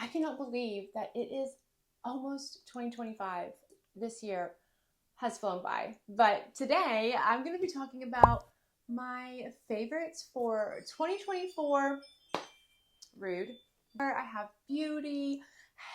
I cannot believe that it is almost 2025. This year has flown by. But today I'm going to be talking about my favorites for 2024. Rude. I have beauty,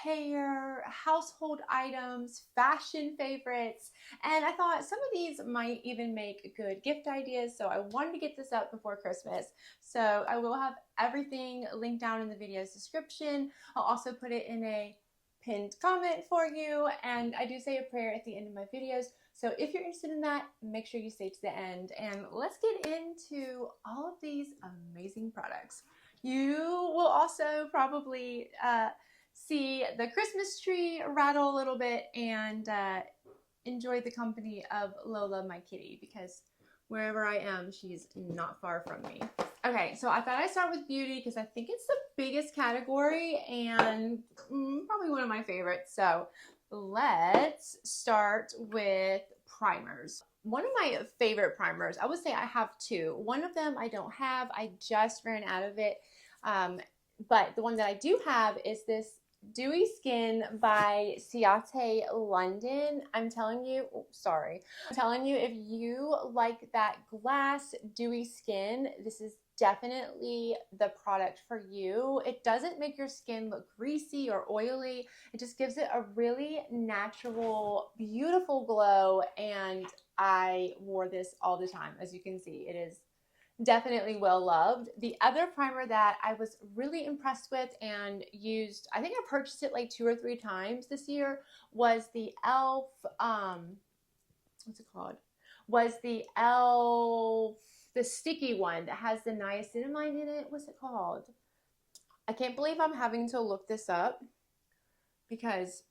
hair, household items, fashion favorites, and I thought some of these might even make good gift ideas, so I wanted to get this up before Christmas. So I will have everything linked down in the video's description. I'll also put it in a pinned comment for you, and I do say a prayer at the end of my videos. So if you're interested in that, make sure you stay to the end, and let's get into all of these amazing products. You will also probably see the Christmas tree rattle a little bit and enjoy the company of Lola, my kitty, because wherever I am, she's not far from me. Okay, so I thought I'd start with beauty because I think it's the biggest category and probably one of my favorites. So let's start with primers. One of my favorite primers, I would say I have two. One of them I don't have. I just ran out of it. But the one that I do have is this Dewy Skin by Ciate London. I'm telling you, if you like that glass dewy skin, this is definitely the product for you. It doesn't make your skin look greasy or oily. It just gives it a really natural, beautiful glow, and I wore this all the time. As you can see, it is definitely well loved. The other primer that I was really impressed with and used, I think I purchased it like 2 or 3 times this year, was the e.l.f. What's it called? Was the e.l.f. the sticky one that has the niacinamide in it. What's it called? I can't believe I'm having to look this up because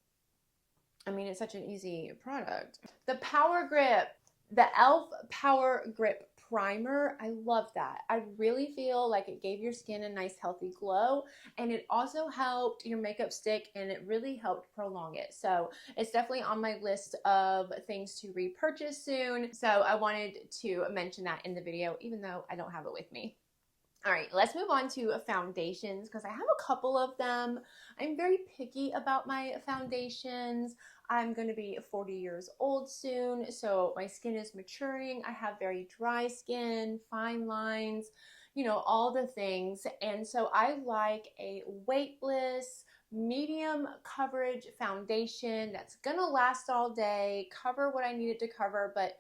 I mean, it's such an easy product. The Power Grip, the e.l.f. Power Grip primer, I love that. I really feel like it gave your skin a nice healthy glow, and it also helped your makeup stick, and it really helped prolong it. So it's definitely on my list of things to repurchase soon. So I wanted to mention that in the video, even though I don't have it with me. All right, let's move on to foundations because I have a couple of them. I'm very picky about my foundations. I'm going to be 40 years old soon, so my skin is maturing. I have very dry skin, fine lines, you know, all the things. And so I like a weightless, medium coverage foundation that's going to last all day, cover what I need it to cover, but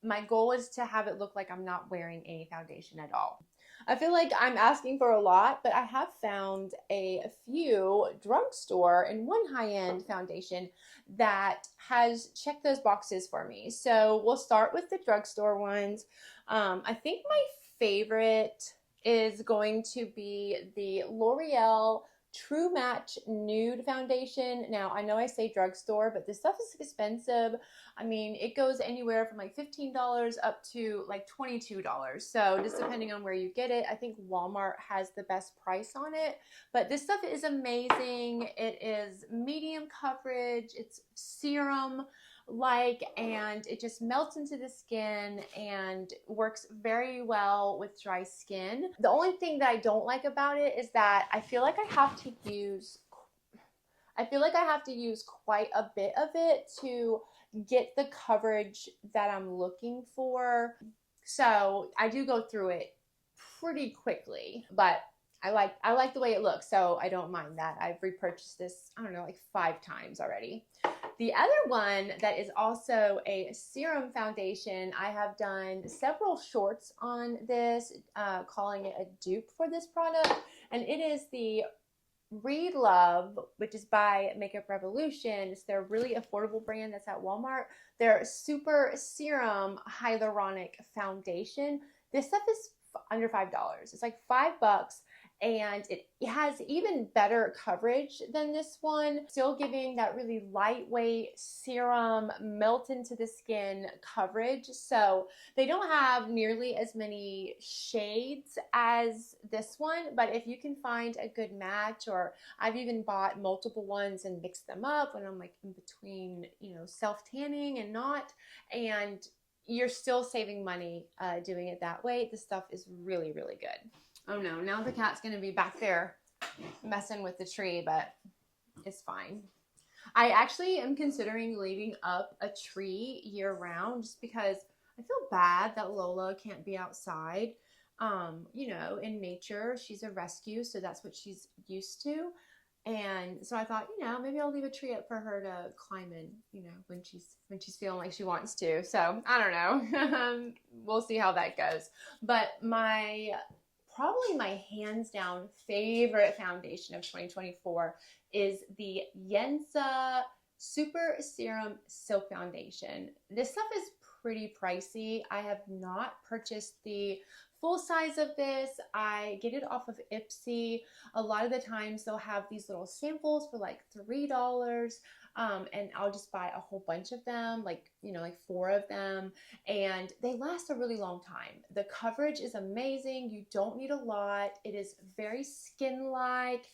my goal is to have it look like I'm not wearing any foundation at all. I feel like I'm asking for a lot, but I have found a few drugstore and one high-end foundation that has checked those boxes for me. So we'll start with the drugstore ones. I think my favorite is going to be the L'Oreal True Match Nude Foundation. Now, I know I say drugstore, but this stuff is expensive. I mean, it goes anywhere from like $15 up to like $22. So just depending on where you get it, I think Walmart has the best price on it. But this stuff is amazing. It is medium coverage. It's serum and it just melts into the skin and works very well with dry skin. The only thing that I don't like about it is that I feel like I have to use quite a bit of it to get the coverage that I'm looking for. So I do go through it pretty quickly, but I like the way it looks, so I don't mind that. I've repurchased this, I don't know, like 5 times already. The other one that is also a serum foundation, I have done several shorts on this, calling it a dupe for this product, and it is the Read Love, which is by Makeup Revolution. It's their really affordable brand that's at Walmart. Their Super Serum Hyaluronic Foundation. This stuff is under $5. It's like $5, and it has even better coverage than this one, still giving that really lightweight serum melt into the skin coverage. So they don't have nearly as many shades as this one, but if you can find a good match, or I've even bought multiple ones and mixed them up when I'm like in between, you know, self-tanning and not, and you're still saving money doing it that way. This stuff is really, really good. Oh no, now the cat's gonna be back there messing with the tree, but is fine. I actually am considering leaving up a tree year round just because I feel bad that Lola can't be outside. You know, in nature, she's a rescue, so that's what she's used to. And so I thought, you know, maybe I'll leave a tree up for her to climb in, you know, when she's feeling like she wants to. So I don't know. We'll see how that goes. But probably my hands down favorite foundation of 2024 is the Yensa Super Serum Silk Foundation. This stuff is pretty pricey. I have not purchased the full size of this. I get it off of Ipsy. A lot of the times they'll have these little samples for like $3. And I'll just buy a whole bunch of them, like, you know, like 4 of them, and they last a really long time. The coverage is amazing. You don't need a lot. It is very skin-like,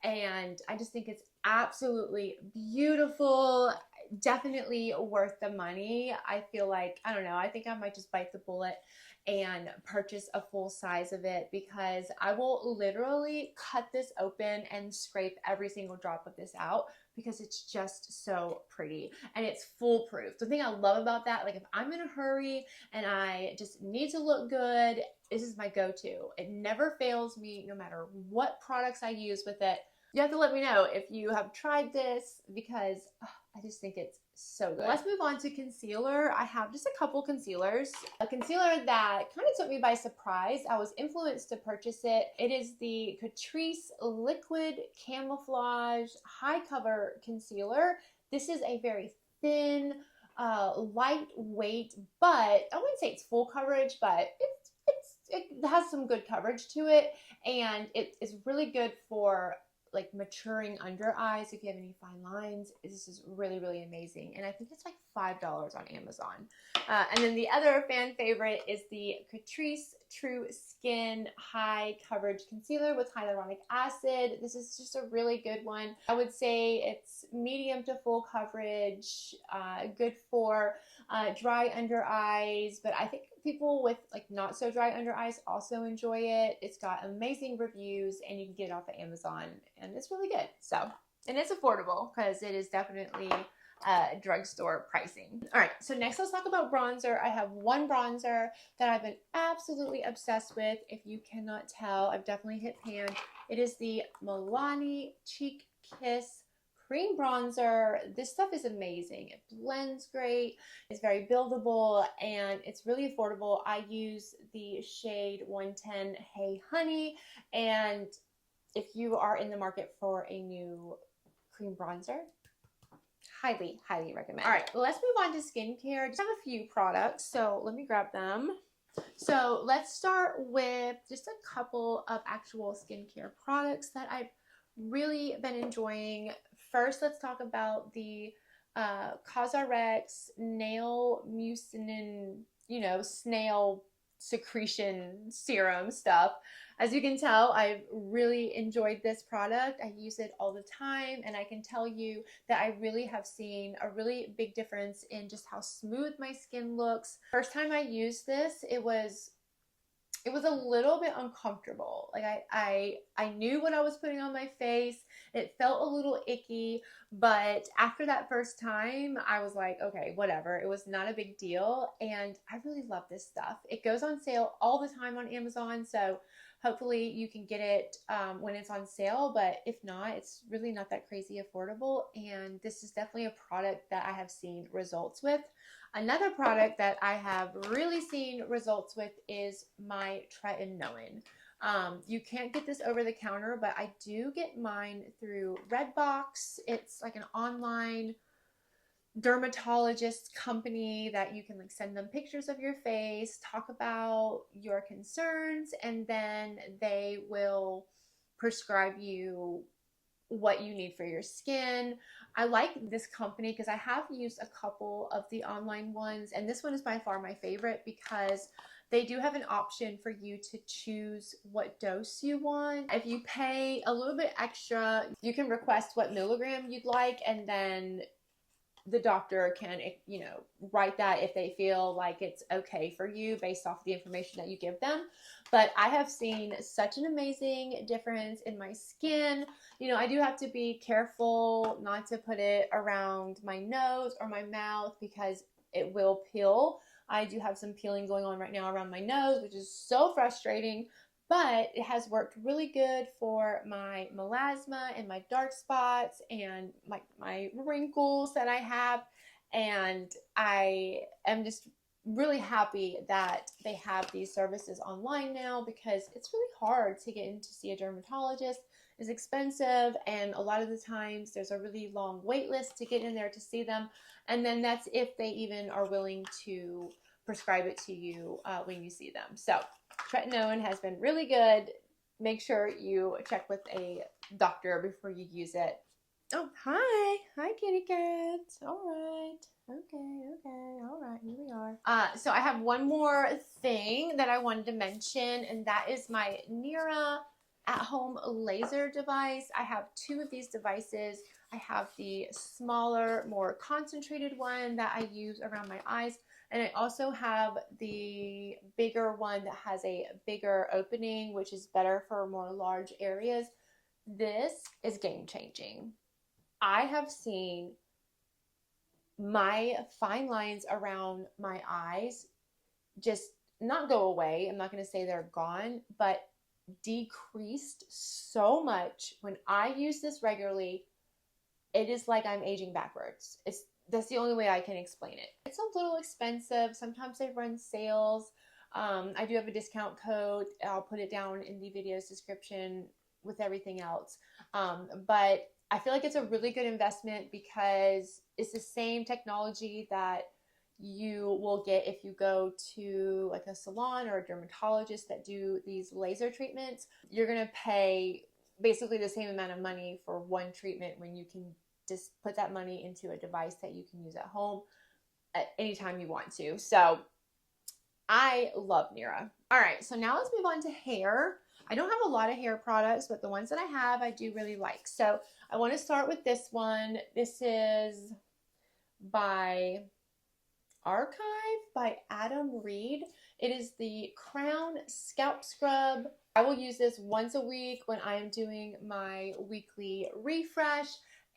and I just think it's absolutely beautiful. Definitely worth the money. I feel like, I don't know, I think I might just bite the bullet and purchase a full size of it, because I will literally cut this open and scrape every single drop of this out because it's just so pretty and it's foolproof. The thing I love about that, like if I'm in a hurry and I just need to look good, this is my go-to. It never fails me no matter what products I use with it. You have to let me know if you have tried this, because I just think it's so good. Let's move on to concealer. I have just a couple concealers. A concealer that kind of took me by surprise. I was influenced to purchase it. It is the Catrice Liquid Camouflage High Cover Concealer. This is a very thin, lightweight, but I wouldn't say it's full coverage, but it has some good coverage to it, and it is really good for like maturing under eyes if you have any fine lines. This is really, really amazing. And I think it's like $5 on Amazon. And then the other fan favorite is the Catrice True Skin High Coverage Concealer with Hyaluronic Acid. This is just a really good one. I would say it's medium to full coverage, good for dry under eyes, but I think people with like not so dry under eyes also enjoy it. It's got amazing reviews, and you can get it off of Amazon, and it's really good. So, and it's affordable because it is definitely drugstore pricing. All right, so next let's talk about bronzer. I have one bronzer that I've been absolutely obsessed with. If you cannot tell, I've definitely hit pan. It is the Milani Cheek Kiss cream bronzer. This stuff is amazing. It blends great. It's very buildable, and it's really affordable. I use the shade 110 Hey Honey, and if you are in the market for a new cream bronzer, highly, highly recommend. All right, let's move on to skincare. Just have a few products, so let me grab them. So let's start with just a couple of actual skincare products that I've really been enjoying. First, let's talk about the CosRx Nail Mucinin, you know, snail secretion serum stuff. As you can tell, I've really enjoyed this product. I use it all the time, and I can tell you that I really have seen a really big difference in just how smooth my skin looks. First time I used this, it was a little bit uncomfortable. Like I knew what I was putting on my face. It felt a little icky, but after that first time, I was like, okay, whatever. It was not a big deal, and I really love this stuff. It goes on sale all the time on Amazon, so hopefully you can get it when it's on sale, but if not, it's really not that crazy affordable, and this is definitely a product that I have seen results with. Another product that I have really seen results with is my tretinoin. You can't get this over the counter, but I do get mine through Redbox. It's like an online dermatologist company that you can like send them pictures of your face, talk about your concerns, and then they will prescribe you what you need for your skin. I like this company because I have used a couple of the online ones, and this one is by far my favorite because they do have an option for you to choose what dose you want. If you pay a little bit extra, you can request what milligram you'd like, and then the doctor can, you know, write that if they feel like it's okay for you based off the information that you give them. but I have seen such an amazing difference in my skin. You know, I do have to be careful not to put it around my nose or my mouth because it will peel. I do have some peeling going on right now around my nose, which is so frustrating, but it has worked really good for my melasma and my dark spots and my wrinkles that I have. And I am just really happy that they have these services online now because it's really hard to get in to see a dermatologist. It's expensive, and a lot of the times there's a really long wait list to get in there to see them, and then that's if they even are willing to prescribe it to you when you see them. So tretinoin has been really good. Make sure you check with a doctor before you use it. Oh, hi kitty cat. All right. Okay. All right, here we are. So I have one more thing that I wanted to mention, and that is my Nira at-home laser device. I have two of these devices. I have the smaller, more concentrated one that I use around my eyes, and I also have the bigger one that has a bigger opening, which is better for more large areas. This is game-changing. I have seen my fine lines around my eyes just not go away. I'm not going to say they're gone, but decreased so much. When I use this regularly, it is like I'm aging backwards. That's the only way I can explain it. It's a little expensive. Sometimes they run sales. I do have a discount code. I'll put it down in the video's description with everything else. But I feel like it's a really good investment because it's the same technology that you will get if you go to like a salon or a dermatologist that do these laser treatments. You're going to pay basically the same amount of money for one treatment when you can just put that money into a device that you can use at home at any time you want to. So I love Nira. All right, so now let's move on to hair. I don't have a lot of hair products, but the ones that I have, I do really like. So I want to start with this one. This is by Archive by Adam Reed. It is the Crown Scalp Scrub. I will use this once a week when I am doing my weekly refresh,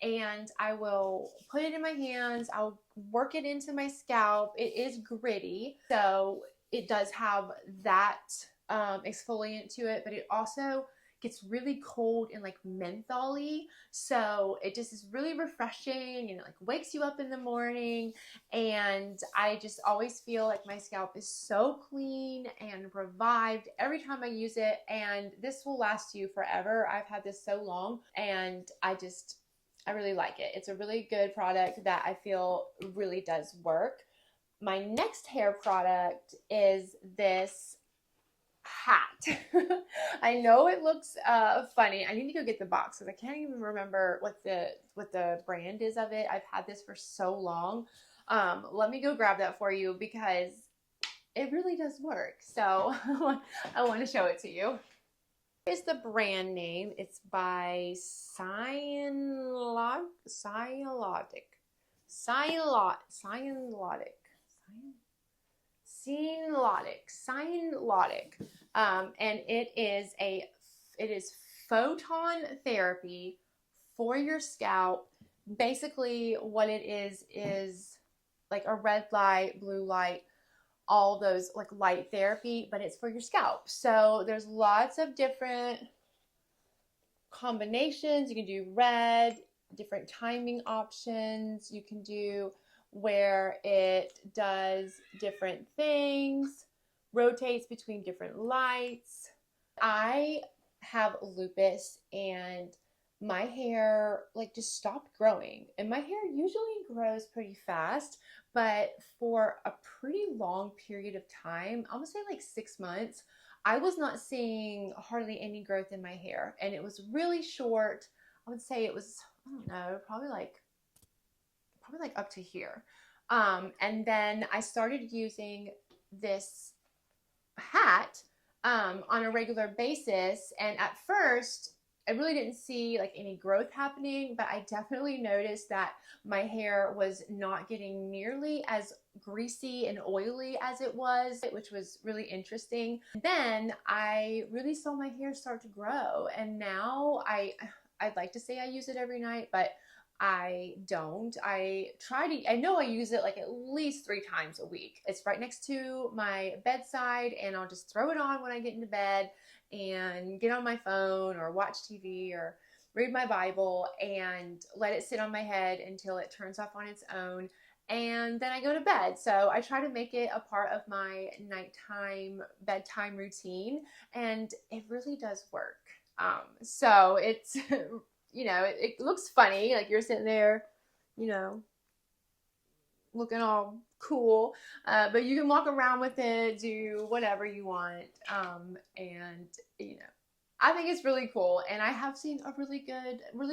and I will put it in my hands. I'll work it into my scalp. It is gritty, so it does have that exfoliant to it, but it also gets really cold and like mentholy, so it just is really refreshing and it like wakes you up in the morning. And I just always feel like my scalp is so clean and revived every time I use it, and this will last you forever. I've had this so long, and I really like it. It's a really good product that I feel really does work. My next hair product is this hat. I know it looks funny. I need to go get the box because I can't even remember what the brand is of it. I've had this for so long. Let me go grab that for you because it really does work. So I want to show it to you. Here's the brand name. It's by Cyanotic. And it is photon therapy for your scalp. Basically what it is like a red light, blue light, all those like light therapy, but it's for your scalp. So there's lots of different combinations. You can do red, different timing options. You can do where it does different things, rotates between different lights. I have lupus and my hair like just stopped growing, and my hair usually grows pretty fast, but for a pretty long period of time, I would say like 6 months, I was not seeing hardly any growth in my hair, and it was really short. I would say it was, I don't know, probably like up to here. And then I started using this hat on a regular basis, and at first I really didn't see like any growth happening, but I definitely noticed that my hair was not getting nearly as greasy and oily as it was, which was really interesting. Then I really saw my hair start to grow, and now I'd like to say I use it every night, but I don't. I know I use it like at least 3 times a week. It's right next to my bedside, and I'll just throw it on when I get into bed and get on my phone or watch TV or read my Bible and let it sit on my head until it turns off on its own. And then I go to bed. So I try to make it a part of my nighttime bedtime routine, and it really does work. So it's, it looks funny. Like you're sitting there, you know, looking all cool, but you can walk around with it, do whatever you want, and I think it's really cool, and I have seen a really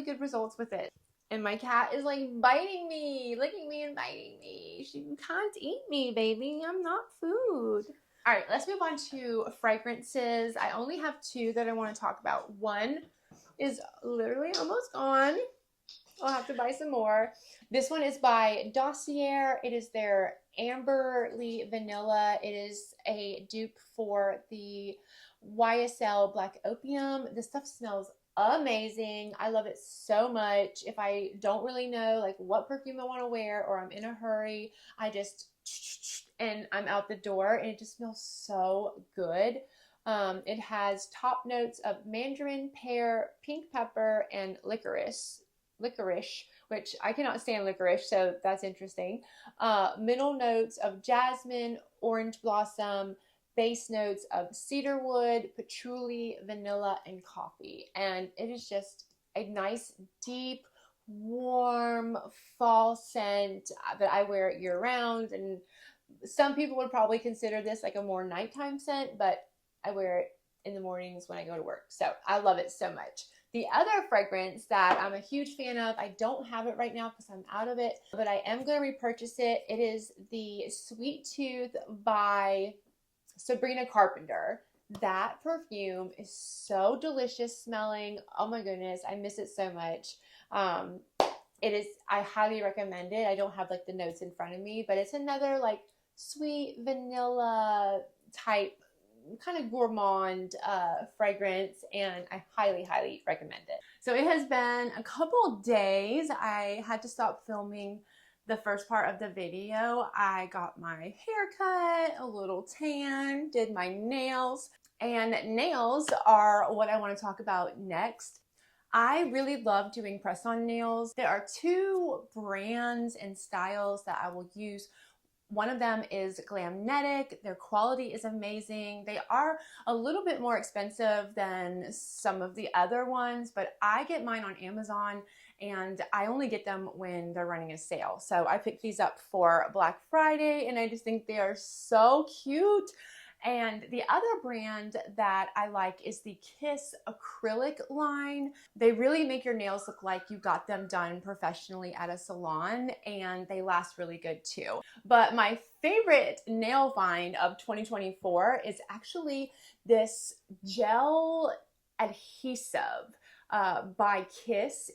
good results with it. And my cat is like biting me, licking me, and biting me. She can't eat me, baby. I'm not food. All right, let's move on to fragrances. I only have 2 that I want to talk about. One is literally almost gone. I'll have to buy some more. This one is by Dossier. It is their Amberly Vanilla. It is a dupe for the YSL Black Opium. This stuff smells amazing. I love it so much. If I don't really know like what perfume I want to wear, or I'm in a hurry, I just and I'm out the door, and it just smells so good. It has top notes of mandarin, pear, pink pepper, and licorice, which I cannot stand licorice, so that's interesting. Middle notes of jasmine, orange blossom, base notes of cedarwood, patchouli, vanilla, and coffee. And it is just a nice, deep, warm fall scent that I wear year round. And some people would probably consider this like a more nighttime scent, but I wear it in the mornings when I go to work. So I love it so much. The other fragrance that I'm a huge fan of, I don't have it right now because I'm out of it, but I am going to repurchase it. It is the Sweet Tooth by Sabrina Carpenter. That perfume is so delicious smelling. Oh my goodness, I miss it so much. I highly recommend it. I don't have like the notes in front of me, but it's another like sweet vanilla type kind of gourmand fragrance, and I highly recommend it. So it has been a couple days. I had to stop filming the first part of the video. I got my hair cut, a little tan, did my nails, and nails are what I want to talk about next. I really love doing press-on nails. There are 2 brands and styles that I will use. One of them is Glamnetic. Their quality is amazing. They are a little bit more expensive than some of the other ones, but I get mine on Amazon, and I only get them when they're running a sale. So I picked these up for Black Friday, and I just think they are so cute. And the other brand that I like is the Kiss acrylic line. They really make your nails look like you got them done professionally at a salon, and they last really good too. But my favorite nail find of 2024 is actually this gel adhesive by Kiss.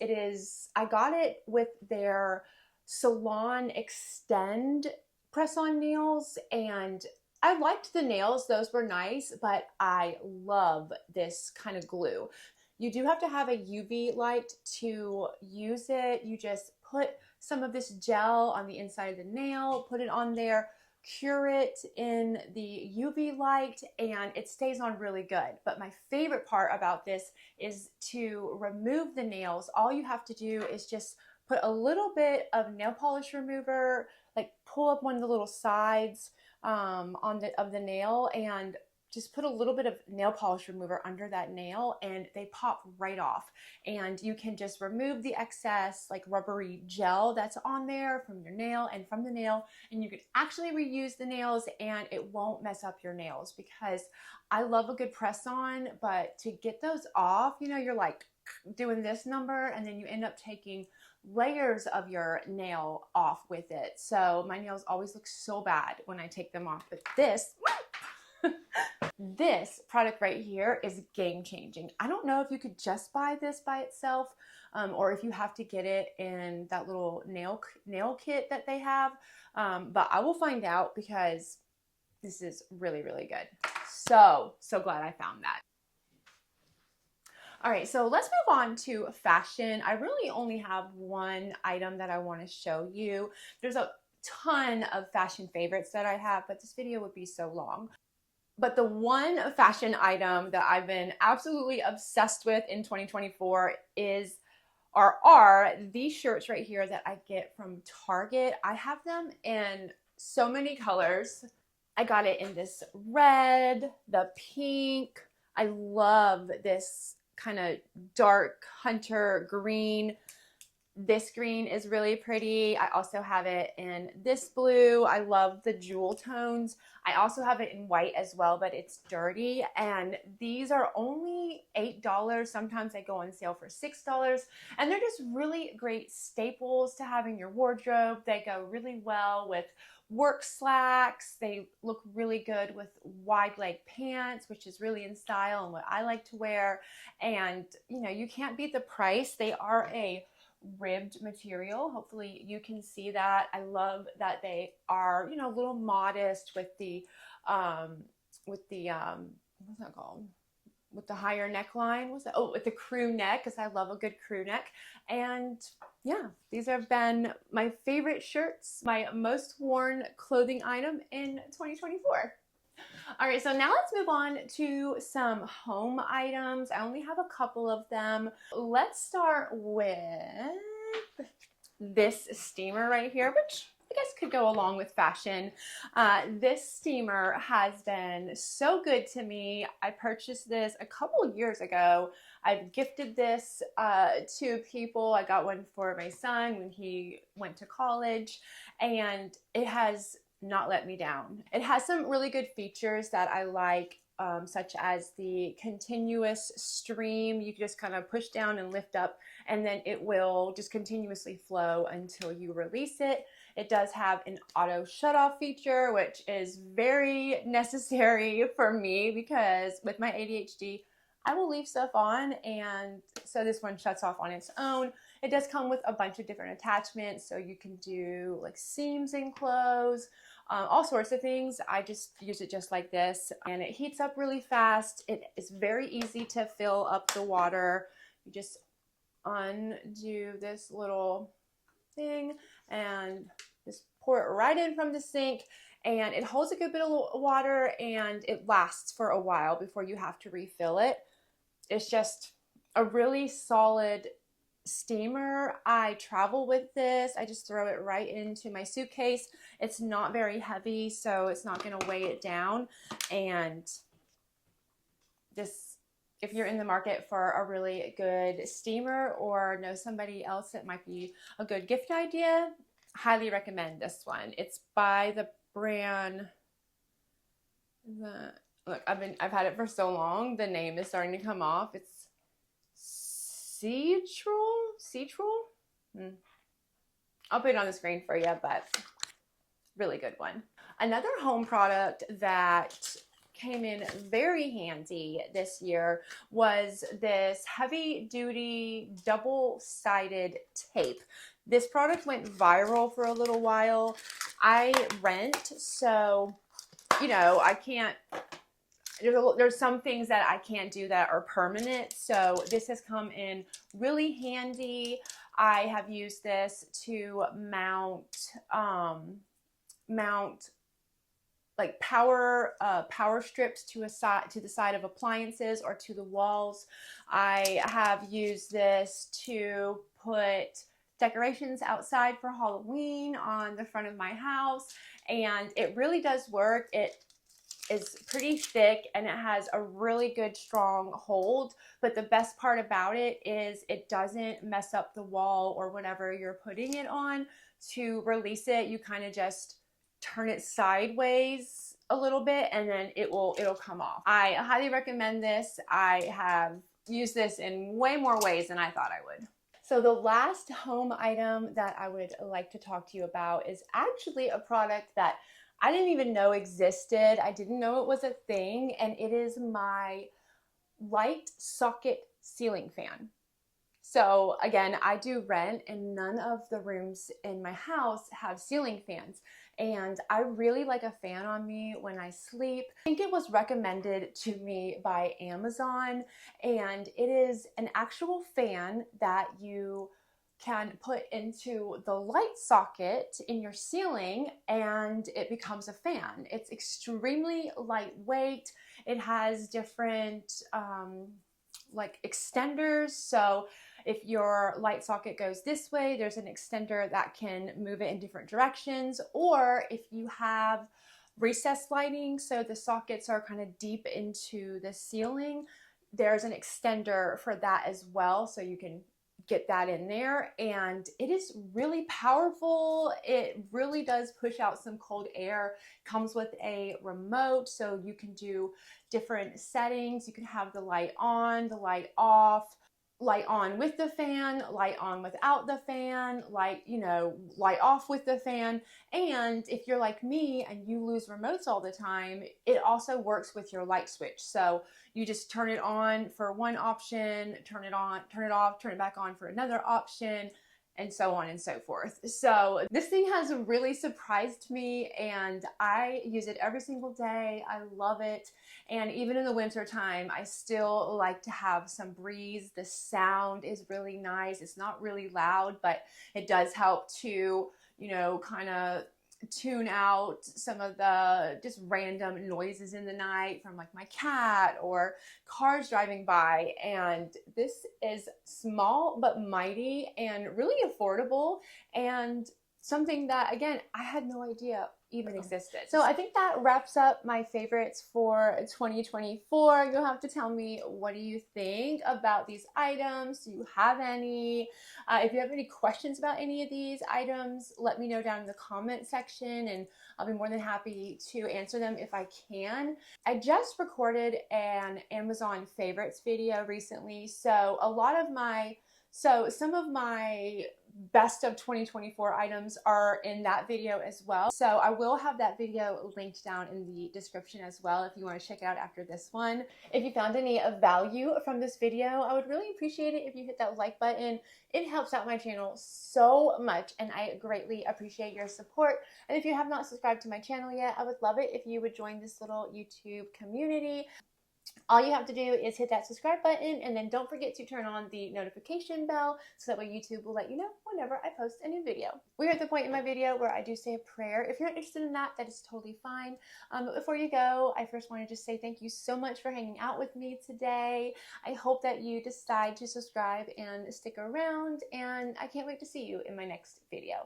I got it with their Salon Extend press-on nails, and I liked the nails. Those were nice, but I love this kind of glue. You do have to have a UV light to use it. You just put some of this gel on the inside of the nail, put it on there, cure it in the UV light, and it stays on really good. But my favorite part about this is to remove the nails. All you have to do is just put a little bit of nail polish remover, like pull up one of the little sides of the nail, and just put a little bit of nail polish remover under that nail, and they pop right off. And you can just remove the excess like rubbery gel that's on there from your nail and from the nail, and you can actually reuse the nails, and it won't mess up your nails. Because I love a good press on, but to get those off, you're like doing this number, and then you end up taking layers of your nail off with it. So my nails always look so bad when I take them off. But this This product right here is game changing. I don't know if you could just buy this by itself, or if you have to get it in that little nail kit that they have, but I will find out because this is really, really good. So glad I found that. All right, so let's move on to fashion. I really only have one item that I want to show you. There's a ton of fashion favorites that I have, but this video would be so long. But the one fashion item that I've been absolutely obsessed with in 2024 are these shirts right here that I get from Target. I have them in so many colors. I got it in this red, the pink. I love this kind of dark hunter green. This green is really pretty. I also have it in this blue. I love the jewel tones. I also have it in white as well, but it's dirty. And these are only $8. Sometimes they go on sale for $6. And they're just really great staples to have in your wardrobe. They go really well with work slacks. They look really good with wide leg pants, which is really in style and what I like to wear. And you know, you can't beat the price. They are a ribbed material. Hopefully you can see that. I love that they are, you know, a little modest with the what's that called? With the higher neckline. What's that? Oh, with the crew neck, because I love a good crew neck. And yeah, these have been my favorite shirts, my most worn clothing item in 2024. All right, so now let's move on to some home items. I only have a couple of them. Let's start with this steamer right here, which I guess could go along with fashion. This steamer has been so good to me. I purchased this a couple of years ago. I've gifted this to people. I got one for my son when he went to college, and it has not let me down. It has some really good features that I like, such as the continuous stream. You can just kind of push down and lift up, and then it will just continuously flow until you release it. It does have an auto shut-off feature, which is very necessary for me because with my ADHD, I will leave stuff on, and so this one shuts off on its own. It does come with a bunch of different attachments, so you can do like seams in clothes, all sorts of things. I just use it just like this, and it heats up really fast. It is very easy to fill up the water. You just undo this little thing and just pour it right in from the sink, and it holds a good bit of water, and it lasts for a while before you have to refill it. It's just a really solid steamer. I travel with this. I just throw it right into my suitcase. It's not very heavy, so it's not going to weigh it down. And this, if you're in the market for a really good steamer or know somebody else that might be a good gift idea, highly recommend this one. It's by the brand, look, I've had it for so long, the name is starting to come off. It's Cetrol? I'll put it on the screen for you, but really good one. Another home product that came in very handy this year was this heavy duty double-sided tape. This product went viral for a little while. I rent, so you know, I can't, there's some things that I can't do that are permanent, so this has come in really handy. I have used this to mount like power strips to the side of appliances or to the walls. I have used this to put decorations outside for Halloween on the front of my house, and it really does work. It is pretty thick and it has a really good strong hold, but the best part about it is it doesn't mess up the wall or whatever you're putting it on. To release it, you kind of just turn it sideways a little bit and then it'll come off. I highly recommend this. I have used this in way more ways than I thought I would. So the last home item that I would like to talk to you about is actually a product that I didn't even know existed. I didn't know it was a thing, and it is my light socket ceiling fan. So again, I do rent and none of the rooms in my house have ceiling fans. And I really like a fan on me when I sleep. I think it was recommended to me by Amazon, and it is an actual fan that you can put into the light socket in your ceiling and it becomes a fan. It's extremely lightweight. It has different like extenders. So if your light socket goes this way, there's an extender that can move it in different directions. Or if you have recessed lighting, so the sockets are kind of deep into the ceiling, there's an extender for that as well. So you can get that in there, and it is really powerful. It really does push out some cold air. Comes with a remote, so you can do different settings. You can have the light on, the light off, light on with the fan, light on without the fan, light, light off with the fan. And if you're like me and you lose remotes all the time, it also works with your light switch. So you just turn it on for one option, turn it on, turn it off, turn it back on for another option, and so on and so forth. So this thing has really surprised me, and I use it every single day. I love it. And even in the winter time, I still like to have some breeze. The sound is really nice. It's not really loud, but it does help to, kind of tune out some of the just random noises in the night from like my cat or cars driving by. And this is small but mighty and really affordable, and something that, again, I had no idea even existed. So I think that wraps up my favorites for 2024. You'll have to tell me, what do you think about these items? Do you have any? If you have any questions about any of these items, let me know down in the comment section, and I'll be more than happy to answer them if I can. I just recorded an Amazon favorites video recently, so some of my best of 2024 items are in that video as well. So I will have that video linked down in the description as well if you want to check it out after this one. If you found any value from this video, I would really appreciate it if you hit that like button. It helps out my channel so much, and I greatly appreciate your support. And if you have not subscribed to my channel yet, I would love it if you would join this little YouTube community. All you have to do is hit that subscribe button, and then don't forget to turn on the notification bell so that way YouTube will let you know whenever I post a new video. We're at the point in my video where I do say a prayer. If you're not interested in that, that is totally fine. But before you go, I first want to just say thank you so much for hanging out with me today. I hope that you decide to subscribe and stick around, and I can't wait to see you in my next video.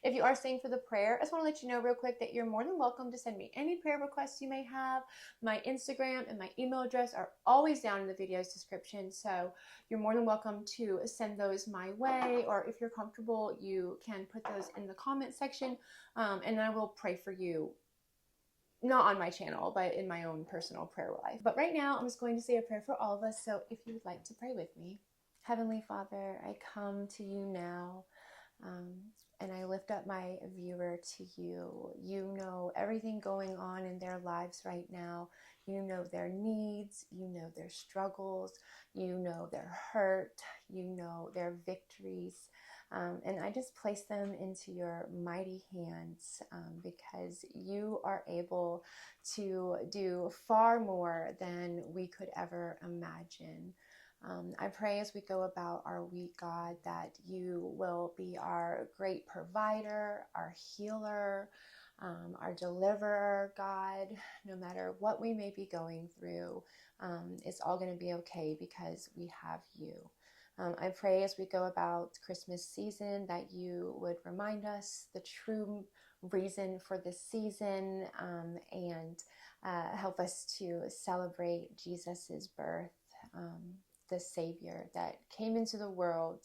If you are staying for the prayer, I just want to let you know real quick that you're more than welcome to send me any prayer requests you may have. My Instagram and my email address are always down in the video's description, so you're more than welcome to send those my way, or if you're comfortable, you can put those in the comment section, and I will pray for you. Not on my channel, but in my own personal prayer life. But right now, I'm just going to say a prayer for all of us, so if you would like to pray with me. Heavenly Father, I come to you now. And I lift up my viewer to you. You know everything going on in their lives right now. You know their needs. You know their struggles. You know their hurt. You know their victories. And I just place them into your mighty hands, because you are able to do far more than we could ever imagine. I pray as we go about our week, God, that you will be our great provider, our healer, our deliverer, God. No matter what we may be going through, it's all going to be okay because we have you. I pray as we go about Christmas season that you would remind us the true reason for this season, and help us to celebrate Jesus's birth. The Savior that came into the world,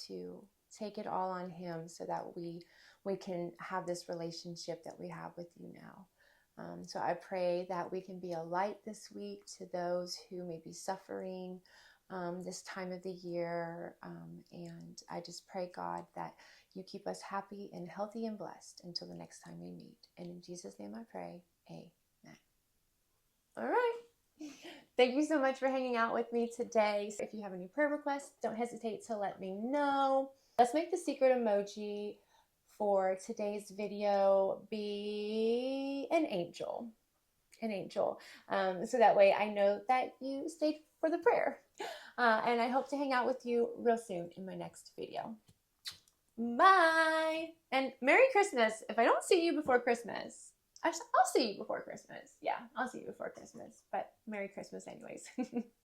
to take it all on him so that we can have this relationship that we have with you now. So I pray that we can be a light this week to those who may be suffering this time of the year. And I just pray, God, that you keep us happy and healthy and blessed until the next time we meet. And in Jesus' name I pray, amen. All right. Thank you so much for hanging out with me today. So if you have any prayer requests, don't hesitate to let me know. Let's make the secret emoji for today's video be an angel. An angel. So that way I know that you stayed for the prayer. And I hope to hang out with you real soon in my next video. Bye! And Merry Christmas. If I don't see you before Christmas, I'll see you before Christmas. Yeah, I'll see you before Christmas. But Merry Christmas anyways.